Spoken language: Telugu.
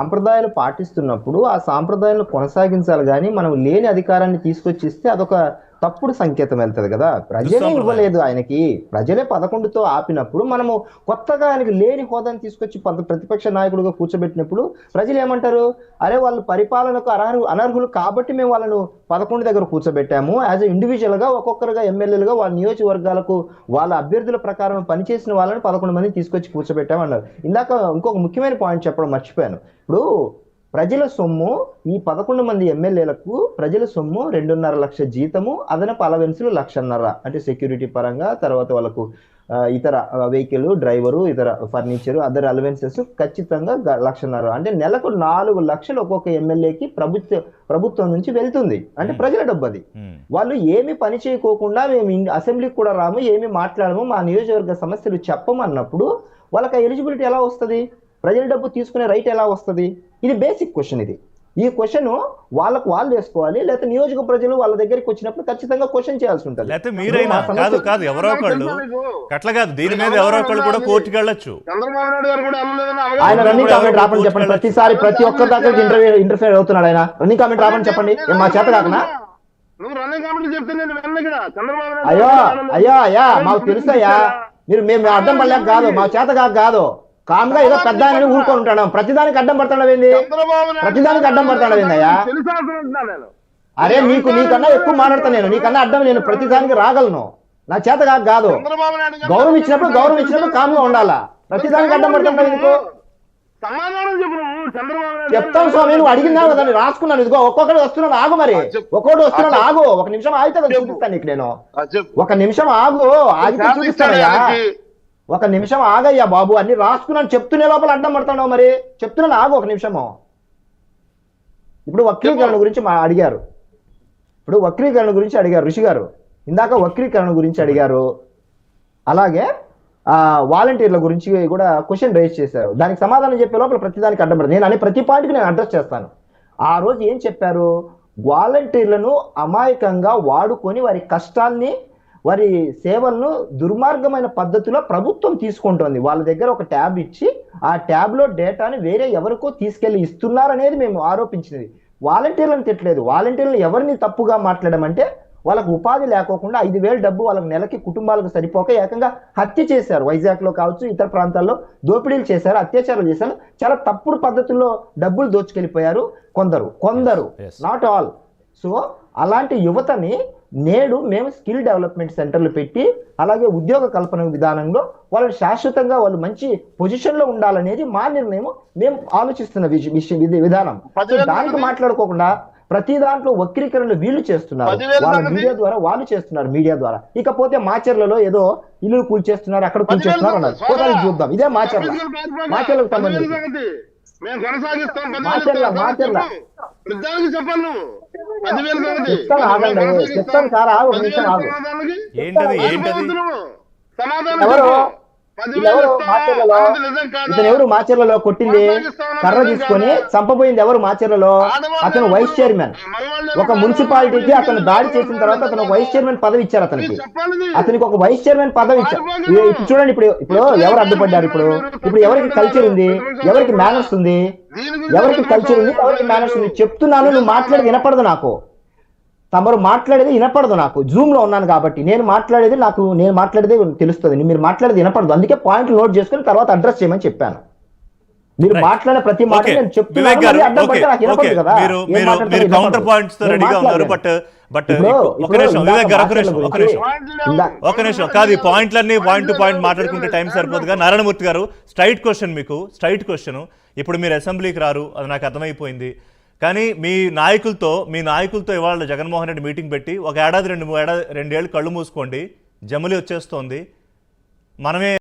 సాంప్రదాయాలు పాటిస్తున్నప్పుడు ఆ సాంప్రదాయాలను కొనసాగించాలి గానీ, మనం లేని అధికారాన్ని తీసుకొచ్చి ఇస్తే అదొక తప్పుడు సంకేతం వెళ్తది కదా! ప్రజలే దుస్సాంప్రదాయం. ఇవ్వలేదు ఆయనకి. ప్రజలే 11తో ఆపినప్పుడు మనము కొత్తగా ఆయనకి లేని హోదాని తీసుకొచ్చి ప్రతిపక్ష నాయకుడిగా కూర్చోబెట్టినప్పుడు ప్రజలేమంటారు? అరే! వాళ్ళు పరిపాలనకు అనర్హులు కాబట్టి మేము వాళ్ళను 11 దగ్గర కూర్చోబెట్టాము. యాస్ ఎ ఇండివిడ్యువల్‌గా ఒక్కొక్కరుగా ఎమ్మెల్యేలుగా వాళ్ళ నియోజకవర్గాలకు వాళ్ళ అభ్యర్థుల ప్రకారం పనిచేసిన వాళ్ళని 11 మందిని తీసుకొచ్చి కూర్చోబెట్టామన్నారు. ఇందాక ఇంకొక ముఖ్యమైన పాయింట్ చెప్పడం మర్చిపోయాను. ఇప్పుడు ప్రజల సొమ్ము ఈ 11 మంది ఎమ్మెల్యేలకు ప్రజల సొమ్ము 2.5 లక్షల జీతము, అదనపు అలవెన్సులు 1.5 అంటే సెక్యూరిటీ పరంగా, తర్వాత వాళ్ళకు ఇతర వెహికల్, డ్రైవరు, ఇతర ఫర్నిచర్, అదర్ అలవెన్సెస్ ఖచ్చితంగా 1.5 అంటే నెలకు 4 లక్షలు ఒక్కొక్క ఎమ్మెల్యేకి ప్రభుత్వం నుంచి వెళ్తుంది. అంటే ప్రజల డబ్బు అది. వాళ్ళు ఏమి పని చేయకోకుండా మేము అసెంబ్లీకి కూడా రాము, ఏమి మాట్లాడము, మా నియోజకవర్గ సమస్యలు చెప్పమన్నప్పుడు వాళ్ళకి ఆ ఎలిజిబిలిటీ ఎలా వస్తుంది? ప్రజల డబ్బు తీసుకునే రైట్ ఎలా వస్తుంది? ఇది బేసిక్ క్వశ్చన్. ఇది ఈ క్వశ్చన్ వాళ్ళకు వాళ్ళు వేసుకోవాలి, లేకపోతే నియోజక ప్రజలు వాళ్ళ దగ్గరికి వచ్చినప్పుడు ఖచ్చితంగా క్వశ్చన్ చేయాల్సి ఉంటుంది. లేకపోతే మీరైనా కాదు ఎవరో ఒకళ్ళు అట్లా కాదు, దీని మీద ఎవరో ఒకళ్ళు కూడా కోర్టుకి వెళ్ళొచ్చు. ఆయన రన్నింగ్ కామెంట్ రాపని చెప్పండి. ప్రతిసారి ప్రతి ఒక్కరి దగ్గర ఇంటర్ఫియర్ అవుతున్నాడు ఆయన. రన్నింగ్ కామెంట్ రాపని చెప్పండి. మా చేత కాకనా? అయ్యో అయ్యో అయ్యా, మాకు తెలుసయ్యా, మేము అడ్డం పడలేక కాదు, మా చేత కాదు. కామ్గా ఏదో పెద్ద ఆయన ఊరుకొని ఉంటాడు. ప్రతిదానికి అడ్డం పడతాడవేంది? ప్రతిదానికి అడ్డం పడతాడవేందయ్యా? అరే నీకన్నా ఎక్కువ మాట్లాడతాను నేను, నీకన్నా అడ్డం నేను ప్రతిదానికి రాగలను. నా చేత కాదు. గౌరవం ఇచ్చినప్పుడు కామ్గా ఉండాలా. ప్రతిదానికి అడ్డం పడుతుంటా ఎందుకు? చెప్తాను స్వామి, నువ్వు అడిగిందా కదా, రాసుకున్నాను. ఇదిగో ఒక్కొక్కటి వస్తున్నాను, ఆగు. మరి ఒక్కొక్కటి వస్తున్నాను, ఆగు. ఒక నిమిషం ఆగితే చూపిస్తాను నీకు నేను. ఒక నిమిషం ఆగు, ఆగితే చూపిస్తానయ్యా. ఒక నిమిషం ఆగయ్యా బాబు, అన్ని రాసుకున్నాను. చెప్తునే లోపల అడ్డం పడుతున్నావు. మరి చెప్తున్నాను, ఆగు ఒక నిమిషము. ఇప్పుడు వక్రీకరణ గురించి అడిగారు. ఋషి గారు ఇందాక వక్రీకరణ గురించి అడిగారు. అలాగే వాలంటీర్ల గురించి కూడా క్వశ్చన్ రైజ్ చేశారు. దానికి సమాధానం చెప్పే లోపల ప్రతిదానికి అడ్డం పడుతుంది. నేను అనే ప్రతి పాయింట్కి నేను అడ్రస్ చేస్తాను. ఆ రోజు ఏం చెప్పారు? వాలంటీర్లను అమాయకంగా వాడుకొని వారి కష్టాల్ని, వారి సేవలను దుర్మార్గమైన పద్ధతిలో ప్రభుత్వం తీసుకుంటోంది. వాళ్ళ దగ్గర ఒక ట్యాబ్ ఇచ్చి ఆ ట్యాబ్లో డేటాని వేరే ఎవరికో తీసుకెళ్లి ఇస్తున్నారనేది మేము ఆరోపించినది. వాలంటీర్లను తిట్టలేదు. వాలంటీర్లను ఎవరిని తప్పుగా మాట్లాడమంటే వాళ్ళకు ఉపాధి లేకోకుండా 5,000 డబ్బు వాళ్ళకి నెలకి కుటుంబాలకు సరిపోక ఏకంగా హత్య చేశారు. వైజాగ్లో కావచ్చు, ఇతర ప్రాంతాల్లో దోపిడీలు చేశారు, అత్యాచారాలు చేశారు. చాలా తప్పుడు పద్ధతుల్లో డబ్బులు దోచుకెళ్ళిపోయారు కొందరు, నాట్ ఆల్. సో అలాంటి యువతని నేడు మేము స్కిల్ డెవలప్మెంట్ సెంటర్లు పెట్టి, అలాగే ఉద్యోగ కల్పన విధానంలో వాళ్ళని శాశ్వతంగా వాళ్ళు మంచి పొజిషన్లో ఉండాలనేది మా నిర్ణయం. మేము ఆలోచిస్తున్న విధానం. దానికి మాట్లాడుకోకుండా ప్రతి దాంట్లో వక్రీకరణలు వీళ్ళు చేస్తున్నారు, వాళ్ళ మీడియా ద్వారా వాళ్ళు చేస్తున్నారు. ఇకపోతే మాచర్లలో ఏదో ఇల్లు కూల్చేస్తున్నారు, అక్కడ కూల్చేస్తున్నారు అన్నారు. ఒకసారి చూద్దాం. ఇదే మాచర్లకు సంబంధించి చెప్తాను సార్, ఆగు ఒక నిమిషం ఆగు. ఎవరు మాచర్లలో కొట్టింది? కర్ర తీసుకొని చంపబోయింది ఎవరు మాచర్లలో? అతను వైస్ చైర్మన్. ఒక మున్సిపాలిటీకి అతను దాడి చేసిన తర్వాత అతను వైస్ చైర్మన్ పదవి ఇచ్చారు. అతనికి ఒక వైస్ చైర్మన్ పదవి ఇచ్చారు. ఇప్పుడు చూడండి, ఇప్పుడు ఎవరు అడ్డుపడ్డారు? ఇప్పుడు ఎవరికి కల్చర్ ఉంది, ఎవరికి మేనర్స్ ఉంది, ఎవరికి మేనర్స్ ఉంది చెప్తున్నాను. నువ్వు మాట్లాడేది వినపడదు నాకు. తమరు మాట్లాడేది వినపడదు నాకు. జూమ్ లో ఉన్నాను కాబట్టి నేను మాట్లాడేది తెలుస్తుంది. మీరు మాట్లాడేది వినపడదు. అందుకే పాయింట్లు నోట్ చేసుకుని తర్వాత అడ్రస్ చేయమని చెప్పాను. మీరు మాట్లాడే ప్రతి మాట నేను చెప్తున్నాను. కాదు, పాయింట్లన్నీ పాయింట్ టు పాయింట్ మాట్లాడుకుంటే టైం సరిపోదుగా. నారాయణమూర్తి గారు, స్ట్రైట్ క్వశ్చన్. ఇప్పుడు మీరు అసెంబ్లీకి రారు, అది నాకు అర్థమైపోయింది. కానీ మీ నాయకులతో ఇవాళ జగన్మోహన్ రెడ్డి మీటింగ్ పెట్టి 1 ఏడాది 2 ఏళ్ళు కళ్ళు మూసుకోండి, జమిలి వచ్చేస్తోంది, మనమే